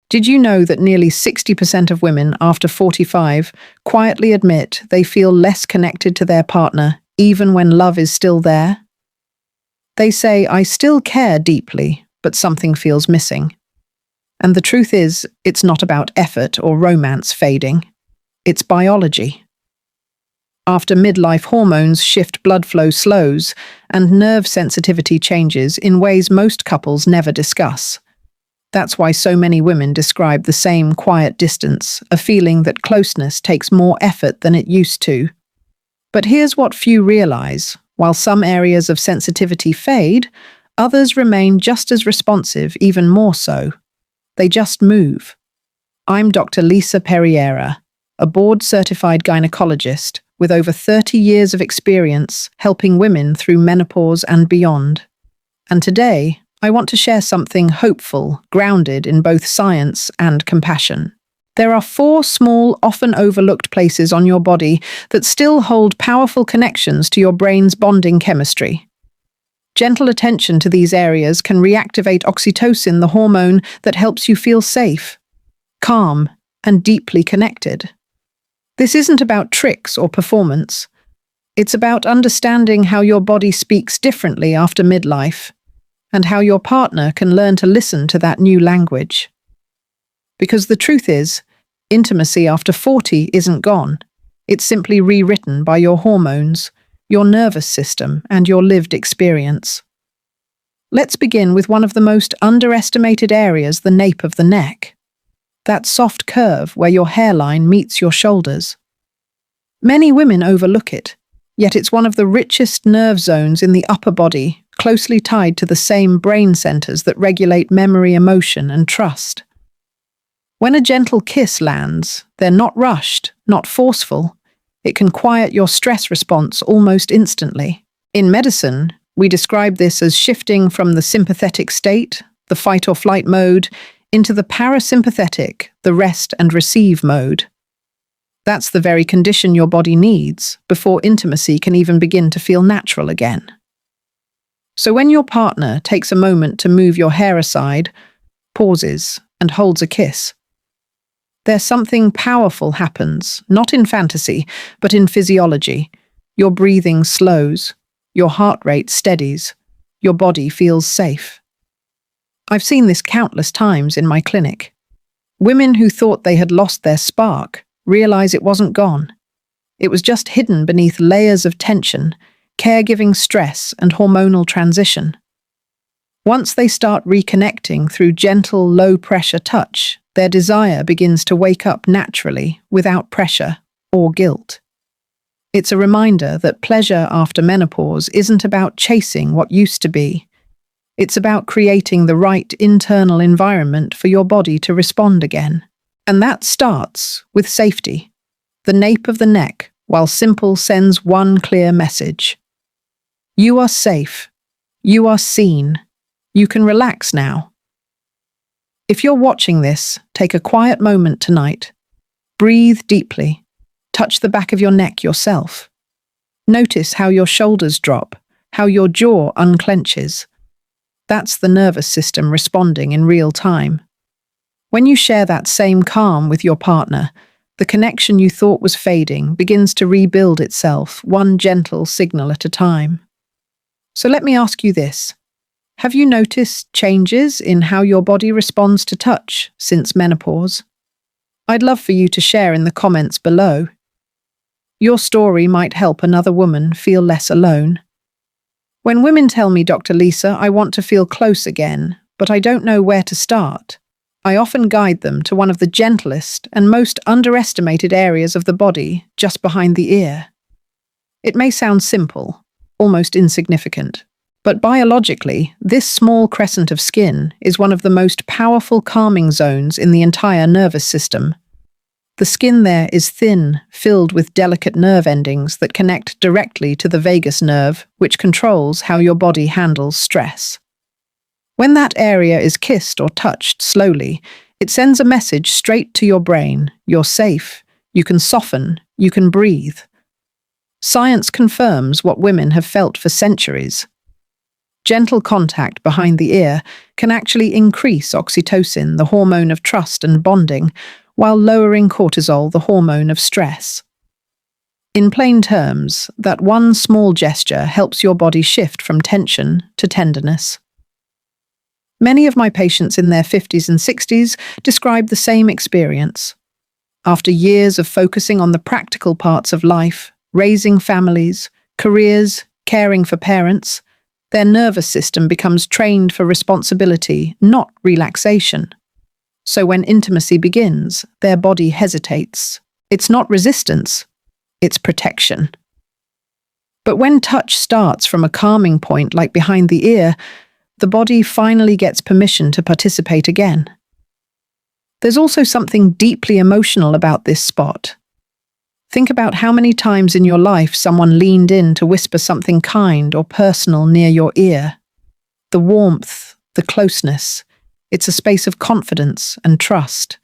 Did you know that nearly 60% of women after 45 quietly admit they feel less connected to their partner, even when love is still there? They say, "I still care deeply, but something feels missing." And the truth is, it's not about effort or romance fading. It's biology. After midlife, hormones shift, blood flow slows, and nerve sensitivity changes in ways most couples never discuss. That's why so many women describe the same quiet distance, a feeling that closeness takes more effort than it used to. But here's what few realize. While some areas of sensitivity fade, others remain just as responsive, even more so. They just move. I'm Dr. Lisa Perriera, a board-certified gynecologist with over 30 years of experience helping women through menopause and beyond. And today, I want to share something hopeful, grounded in both science and compassion. There are 4 small, often overlooked places on your body that still hold powerful connections to your brain's bonding chemistry. Gentle attention to these areas can reactivate oxytocin, the hormone that helps you feel safe, calm, and deeply connected. This isn't about tricks or performance. It's about understanding how your body speaks differently after midlife, and how your partner can learn to listen to that new language. Because the truth is, intimacy after 40 isn't gone. It's simply rewritten by your hormones, your nervous system, and your lived experience. Let's begin with one of the most underestimated areas, the nape of the neck. That soft curve where your hairline meets your shoulders. Many women overlook it, yet it's one of the richest nerve zones in the upper body, closely tied to the same brain centers that regulate memory, emotion, and trust. When a gentle kiss lands, they're not rushed, not forceful. It can quiet your stress response almost instantly. In medicine, we describe this as shifting from the sympathetic state, the fight or flight mode, into the parasympathetic, the rest and receive mode. That's the very condition your body needs before intimacy can even begin to feel natural again. So when your partner takes a moment to move your hair aside, pauses, and holds a kiss, there's something powerful happens, not in fantasy, but in physiology. Your breathing slows, your heart rate steadies, your body feels safe. I've seen this countless times in my clinic. Women who thought they had lost their spark realize it wasn't gone. It was just hidden beneath layers of tension, caregiving stress, and hormonal transition. Once they start reconnecting through gentle, low-pressure touch, their desire begins to wake up naturally, without pressure or guilt. It's a reminder that pleasure after menopause isn't about chasing what used to be. It's about creating the right internal environment for your body to respond again. And that starts with safety. The nape of the neck, while simple, sends one clear message. You are safe. You are seen. You can relax now. If you're watching this, take a quiet moment tonight. Breathe deeply. Touch the back of your neck yourself. Notice how your shoulders drop, how your jaw unclenches. That's the nervous system responding in real time. When you share that same calm with your partner, the connection you thought was fading begins to rebuild itself, one gentle signal at a time. So let me ask you this. Have you noticed changes in how your body responds to touch since menopause? I'd love for you to share in the comments below. Your story might help another woman feel less alone. When women tell me, "Dr. Lisa, I want to feel close again, but I don't know where to start," I often guide them to one of the gentlest and most underestimated areas of the body, just behind the ear. It may sound simple, almost insignificant, but biologically, this small crescent of skin is one of the most powerful calming zones in the entire nervous system. The skin there is thin, filled with delicate nerve endings that connect directly to the vagus nerve, which controls how your body handles stress. When that area is kissed or touched slowly, it sends a message straight to your brain. You're safe, you can soften, you can breathe. Science confirms what women have felt for centuries. Gentle contact behind the ear can actually increase oxytocin, the hormone of trust and bonding, while lowering cortisol, the hormone of stress. In plain terms, that one small gesture helps your body shift from tension to tenderness. Many of my patients in their 50s and 60s describe the same experience. After years of focusing on the practical parts of life, raising families, careers, caring for parents, their nervous system becomes trained for responsibility, not relaxation. So when intimacy begins, their body hesitates. It's not resistance, it's protection. But when touch starts from a calming point like behind the ear, the body finally gets permission to participate again. There's also something deeply emotional about this spot. Think about how many times in your life someone leaned in to whisper something kind or personal near your ear. The warmth, the closeness, it's a space of confidence and trust.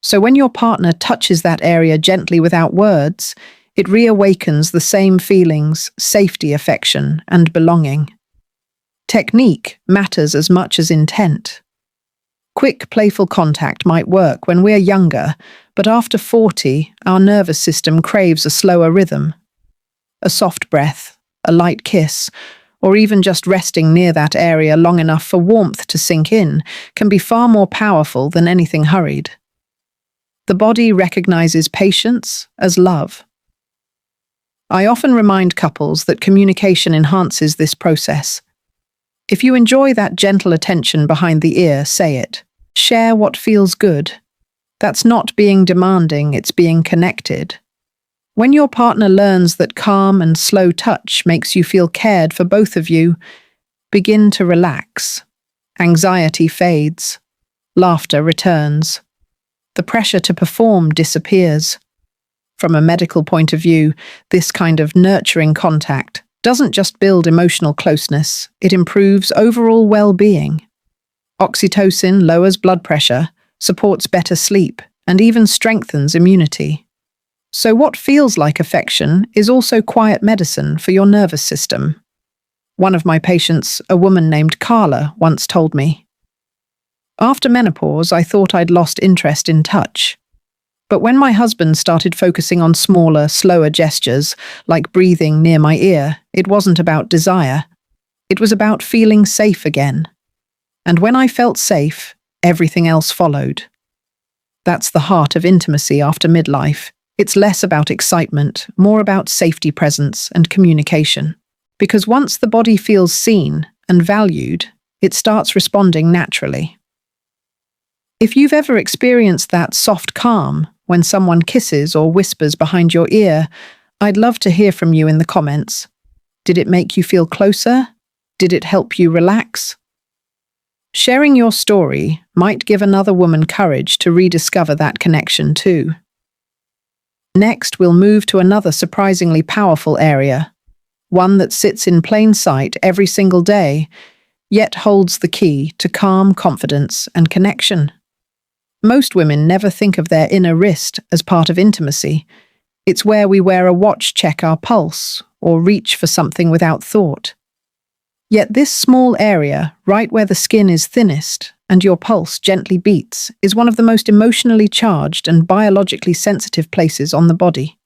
So when your partner touches that area gently without words, it reawakens the same feelings, safety, affection, and belonging. Technique matters as much as intent. Quick, playful contact might work when we're younger, but after 40, our nervous system craves a slower rhythm. A soft breath, a light kiss, or even just resting near that area long enough for warmth to sink in can be far more powerful than anything hurried. The body recognizes patience as love. I often remind couples that communication enhances this process. If you enjoy that gentle attention behind the ear, say it. Share what feels good. That's not being demanding, it's being connected. When your partner learns that calm and slow touch makes you feel cared for both of you, begin to relax. Anxiety fades. Laughter returns. The pressure to perform disappears. From a medical point of view, this kind of nurturing contact doesn't just build emotional closeness, it improves overall well-being. Oxytocin lowers blood pressure, supports better sleep, and even strengthens immunity. So what feels like affection is also quiet medicine for your nervous system. One of my patients, a woman named Carla, once told me, "After menopause, I thought I'd lost interest in touch. But when my husband started focusing on smaller, slower gestures, like breathing near my ear, it wasn't about desire. It was about feeling safe again. And when I felt safe, everything else followed." That's the heart of intimacy after midlife. It's less about excitement, more about safety presence and communication. Because once the body feels seen and valued, it starts responding naturally. If you've ever experienced that soft calm when someone kisses or whispers behind your ear, I'd love to hear from you in the comments. Did it make you feel closer? Did it help you relax? Sharing your story might give another woman courage to rediscover that connection too. Next, we'll move to another surprisingly powerful area, one that sits in plain sight every single day, yet holds the key to calm, confidence, and connection. Most women never think of their inner wrist as part of intimacy. It's where we wear a watch, check our pulse, or reach for something without thought. Yet this small area, right where the skin is thinnest and your pulse gently beats, is one of the most emotionally charged and biologically sensitive places on the body.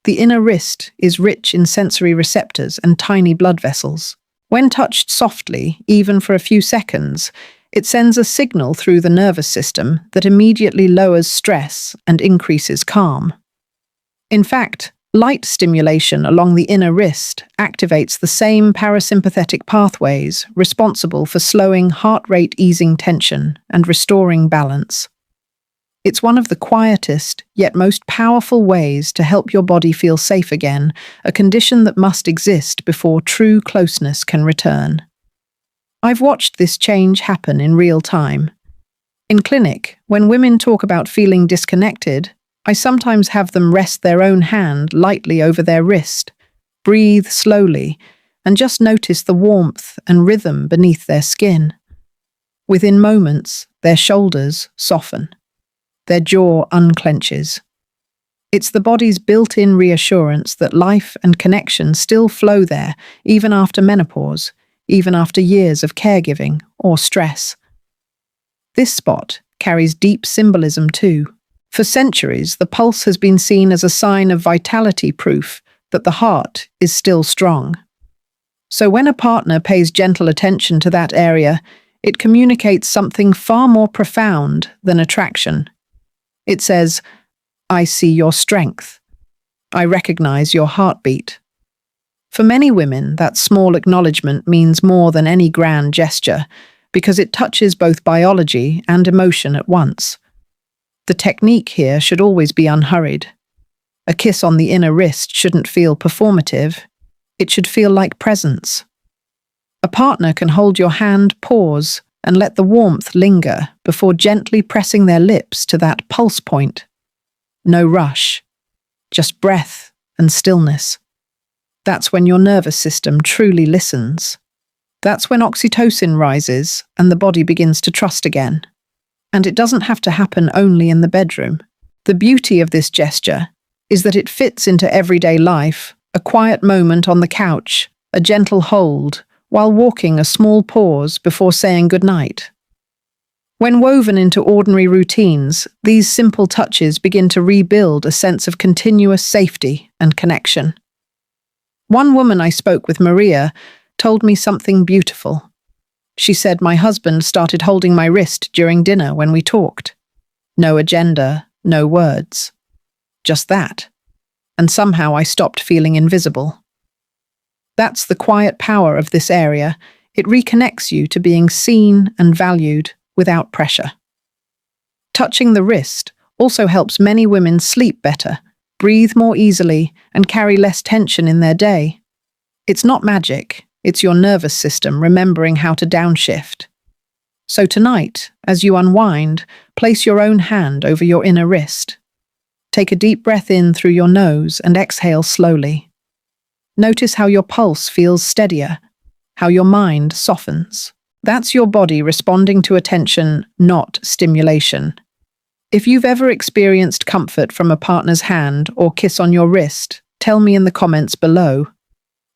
The inner wrist is rich in sensory receptors and tiny blood vessels. When touched softly, even for a few seconds, it sends a signal through the nervous system that immediately lowers stress and increases calm. In fact, light stimulation along the inner wrist activates the same parasympathetic pathways responsible for slowing heart rate, easing tension, and restoring balance. It's one of the quietest, yet most powerful ways to help your body feel safe again, a condition that must exist before true closeness can return. I've watched this change happen in real time. In clinic, when women talk about feeling disconnected, I sometimes have them rest their own hand lightly over their wrist, breathe slowly, and just notice the warmth and rhythm beneath their skin. Within moments, their shoulders soften. Their jaw unclenches. It's the body's built-in reassurance that life and connection still flow there, even after menopause. even after years of caregiving or stress. This spot carries deep symbolism too. For centuries, the pulse has been seen as a sign of vitality, proof that the heart is still strong. So when a partner pays gentle attention to that area, it communicates something far more profound than attraction. It says, "I see your strength. I recognize your heartbeat." For many women, that small acknowledgement means more than any grand gesture, because it touches both biology and emotion at once. The technique here should always be unhurried. A kiss on the inner wrist shouldn't feel performative. It should feel like presence. A partner can hold your hand, pause, and let the warmth linger before gently pressing their lips to that pulse point. No rush, just breath and stillness. That's when your nervous system truly listens. That's when oxytocin rises and the body begins to trust again. And it doesn't have to happen only in the bedroom. The beauty of this gesture is that it fits into everyday life, a quiet moment on the couch, a gentle hold, while walking, a small pause before saying goodnight. When woven into ordinary routines, these simple touches begin to rebuild a sense of continuous safety and connection. One woman I spoke with, Maria, told me something beautiful. She said, "My husband started holding my wrist during dinner when we talked. No agenda, no words. Just that. And somehow I stopped feeling invisible." That's the quiet power of this area. It reconnects you to being seen and valued without pressure. Touching the wrist also helps many women sleep better, breathe more easily, and carry less tension in their day. It's not magic, it's your nervous system remembering how to downshift. So tonight, as you unwind, place your own hand over your inner wrist. Take a deep breath in through your nose and exhale slowly. Notice how your pulse feels steadier, how your mind softens. That's your body responding to attention, not stimulation. If you've ever experienced comfort from a partner's hand or kiss on your wrist, tell me in the comments below.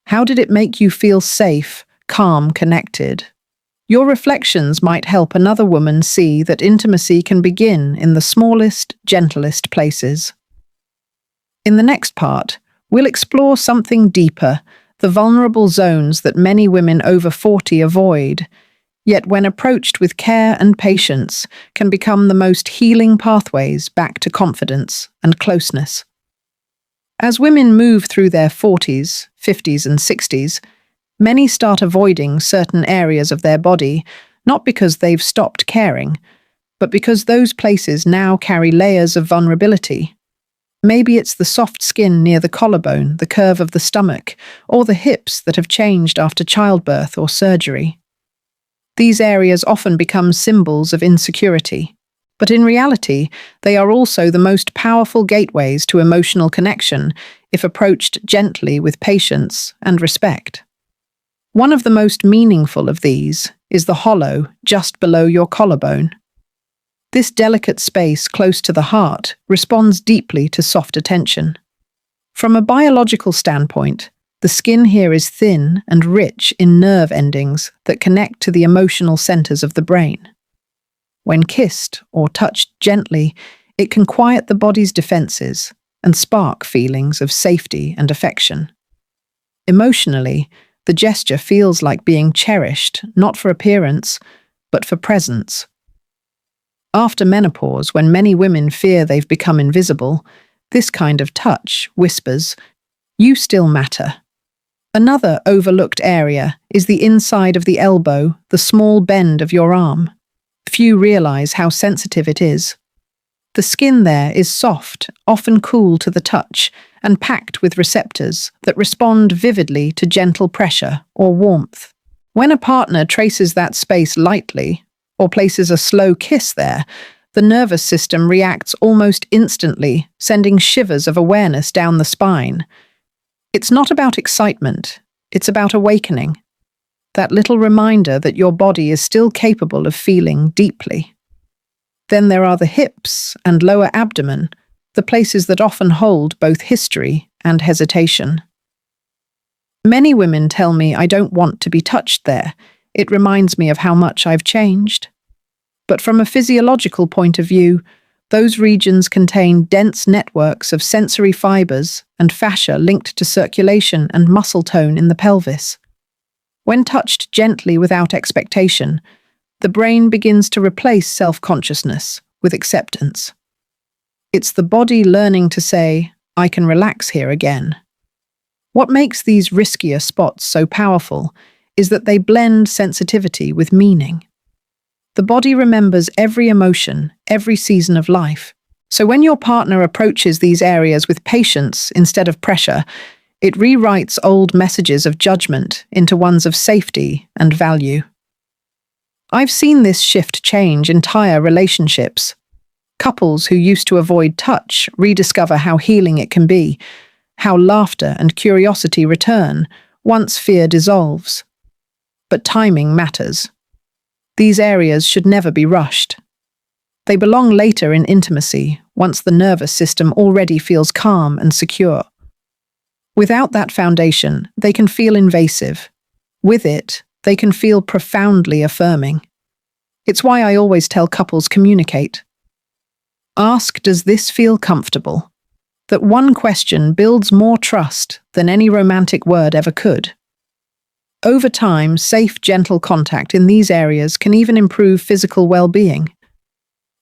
How did it make you feel safe, calm, connected? Your reflections might help another woman see that intimacy can begin in the smallest, gentlest places. In the next part, we'll explore something deeper, the vulnerable zones that many women over 40 avoid, yet when approached with care and patience, can become the most healing pathways back to confidence and closeness. As women move through their 40s, 50s and 60s, many start avoiding certain areas of their body, not because they've stopped caring, but because those places now carry layers of vulnerability. Maybe it's the soft skin near the collarbone, the curve of the stomach, or the hips that have changed after childbirth or surgery. These areas often become symbols of insecurity, but in reality, they are also the most powerful gateways to emotional connection if approached gently with patience and respect. One of the most meaningful of these is the hollow just below your collarbone. This delicate space close to the heart responds deeply to soft attention. From a biological standpoint, the skin here is thin and rich in nerve endings that connect to the emotional centers of the brain. When kissed or touched gently, it can quiet the body's defenses and spark feelings of safety and affection. Emotionally, the gesture feels like being cherished, not for appearance, but for presence. After menopause, when many women fear they've become invisible, this kind of touch whispers, "You still matter." Another overlooked area is the inside of the elbow, the small bend of your arm. Few realize how sensitive it is. The skin there is soft, often cool to the touch, and packed with receptors that respond vividly to gentle pressure or warmth. When a partner traces that space lightly, or places a slow kiss there, the nervous system reacts almost instantly, sending shivers of awareness down the spine. It's not about excitement, it's about awakening. That little reminder that your body is still capable of feeling deeply. Then there are the hips and lower abdomen, the places that often hold both history and hesitation. Many women tell me I don't want to be touched there. It reminds me of how much I've changed. But from a physiological point of view, those regions contain dense networks of sensory fibers and fascia linked to circulation and muscle tone in the pelvis. When touched gently without expectation, the brain begins to replace self-consciousness with acceptance. It's the body learning to say, I can relax here again. What makes these riskier spots so powerful is that they blend sensitivity with meaning. The body remembers every emotion, every season of life. So when your partner approaches these areas with patience instead of pressure, it rewrites old messages of judgment into ones of safety and value. I've seen this shift change entire relationships. Couples who used to avoid touch rediscover how healing it can be, how laughter and curiosity return once fear dissolves. But timing matters. These areas should never be rushed. They belong later in intimacy, once the nervous system already feels calm and secure. Without that foundation, they can feel invasive. With it, they can feel profoundly affirming. It's why I always tell couples communicate. Ask, does this feel comfortable? That one question builds more trust than any romantic word ever could. Over time, safe, gentle contact in these areas can even improve physical well-being.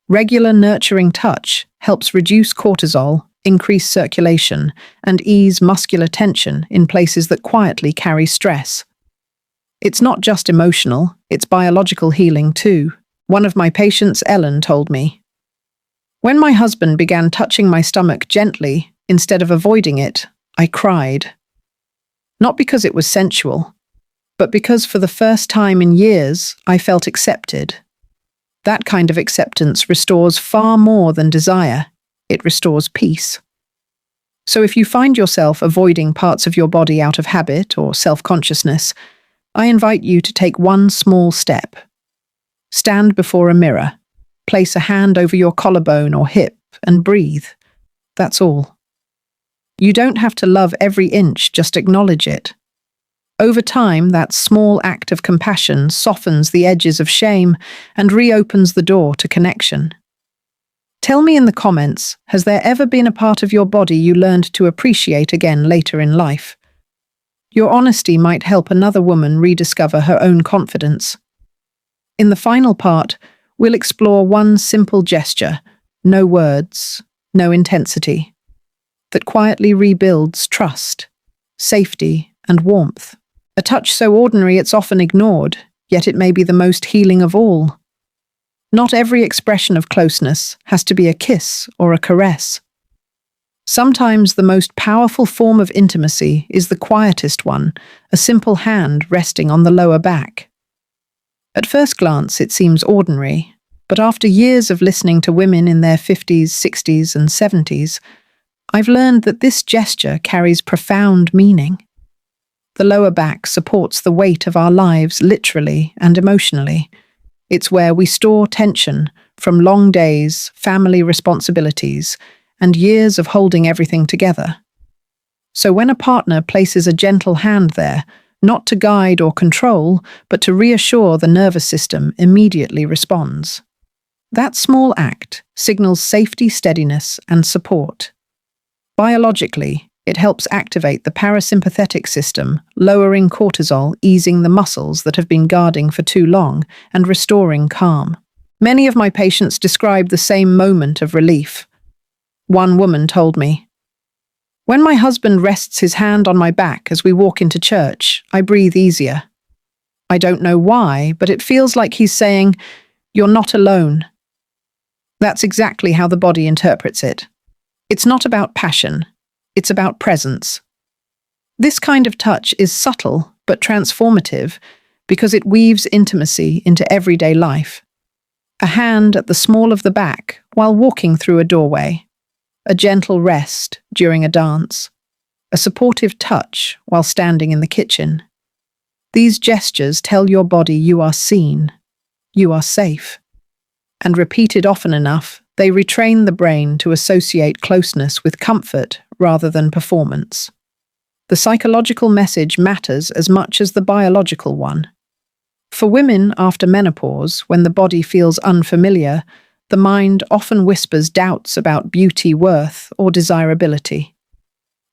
Regular nurturing touch helps reduce cortisol, increase circulation, and ease muscular tension in places that quietly carry stress. It's not just emotional, it's biological healing too. One of my patients, Ellen, told me, when my husband began touching my stomach gently, instead of avoiding it, I cried. Not because it was sensual, but because for the first time in years, I felt accepted. That kind of acceptance restores far more than desire. It restores peace. So if you find yourself avoiding parts of your body out of habit or self-consciousness, I invite you to take one small step. Stand before a mirror, place a hand over your collarbone or hip, and breathe. That's all. You don't have to love every inch, just acknowledge it. Over time, that small act of compassion softens the edges of shame and reopens the door to connection. Tell me in the comments, has there ever been a part of your body you learned to appreciate again later in life? Your honesty might help another woman rediscover her own confidence. In the final part, we'll explore one simple gesture, no words, no intensity, that quietly rebuilds trust, safety, and warmth. A touch so ordinary it's often ignored, yet it may be the most healing of all. Not every expression of closeness has to be a kiss or a caress. Sometimes the most powerful form of intimacy is the quietest one, a simple hand resting on the lower back. At first glance, it seems ordinary, but after years of listening to women in their 50s, 60s, and 70s, I've learned that this gesture carries profound meaning. The lower back supports the weight of our lives literally and emotionally. It's where we store tension from long days, family responsibilities, and years of holding everything together. So when a partner places a gentle hand there, not to guide or control, but to reassure, the nervous system immediately responds. That small act signals safety, steadiness, and support. Biologically, it helps activate the parasympathetic system, lowering cortisol, easing the muscles that have been guarding for too long, and restoring calm. Many of my patients describe the same moment of relief. One woman told me, "When my husband rests his hand on my back as we walk into church, I breathe easier. I don't know why, but it feels like he's saying, 'You're not alone.'" That's exactly how the body interprets it. It's not about passion. It's about presence. This kind of touch is subtle but transformative because it weaves intimacy into everyday life. A hand at the small of the back while walking through a doorway. A gentle rest during a dance. A supportive touch while standing in the kitchen. These gestures tell your body you are seen, you are safe. And repeated often enough, they retrain the brain to associate closeness with comfort rather than performance. The psychological message matters as much as the biological one. For women after menopause, when the body feels unfamiliar, the mind often whispers doubts about beauty, worth, or desirability.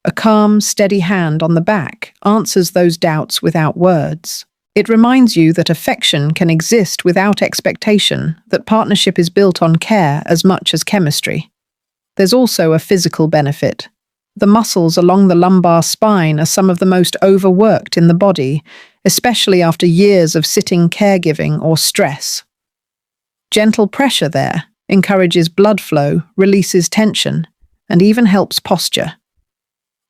A calm, steady hand on the back answers those doubts without words. It reminds you that affection can exist without expectation, that partnership is built on care as much as chemistry. There's also a physical benefit. The muscles along the lumbar spine are some of the most overworked in the body, especially after years of sitting caregiving or stress. Gentle pressure there encourages blood flow, releases tension, and even helps posture.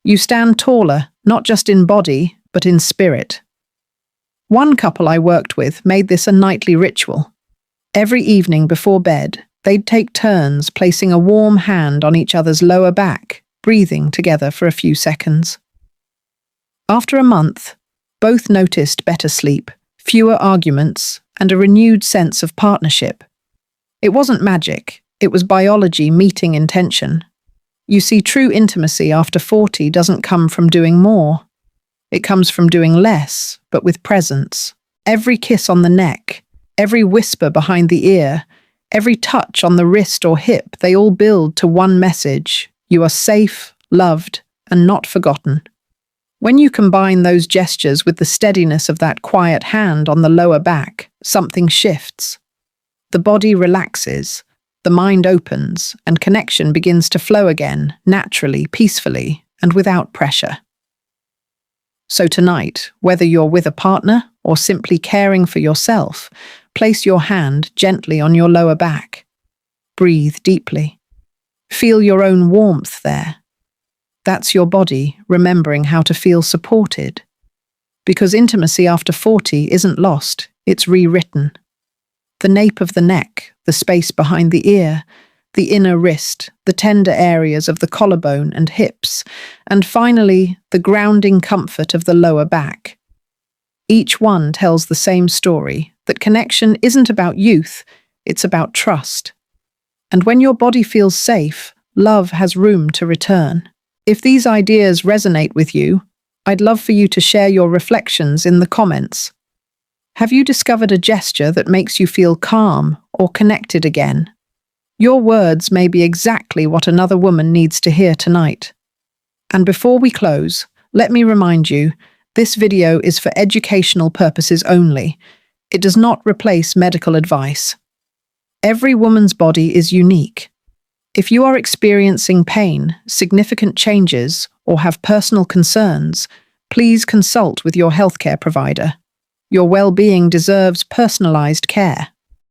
You stand taller, not just in body, but in spirit. One couple I worked with made this a nightly ritual. Every evening before bed, they'd take turns placing a warm hand on each other's lower back, breathing together for a few seconds. After a month, both noticed better sleep, fewer arguments, and a renewed sense of partnership. It wasn't magic, it was biology meeting intention. You see, true intimacy after 40 doesn't come from doing more. It comes from doing less, but with presence. Every kiss on the neck, every whisper behind the ear, every touch on the wrist or hip, they all build to one message: you are safe, loved, and not forgotten. When you combine those gestures with the steadiness of that quiet hand on the lower back, something shifts. The body relaxes, the mind opens, and connection begins to flow again, naturally, peacefully, and without pressure. So tonight, whether you're with a partner or simply caring for yourself, place your hand gently on your lower back. Breathe deeply. Feel your own warmth there. That's your body remembering how to feel supported. Because intimacy after 40 isn't lost, it's rewritten. The nape of the neck, the space behind the ear, the inner wrist, the tender areas of the collarbone and hips, and finally, the grounding comfort of the lower back. Each one tells the same story, that connection isn't about youth, it's about trust. And when your body feels safe, love has room to return. If these ideas resonate with you, I'd love for you to share your reflections in the comments. Have you discovered a gesture that makes you feel calm or connected again? Your words may be exactly what another woman needs to hear tonight. And before we close, let me remind you, this video is for educational purposes only. It does not replace medical advice. Every woman's body is unique. If you are experiencing pain, significant changes, or have personal concerns, please consult with your healthcare provider. Your well-being deserves personalized care.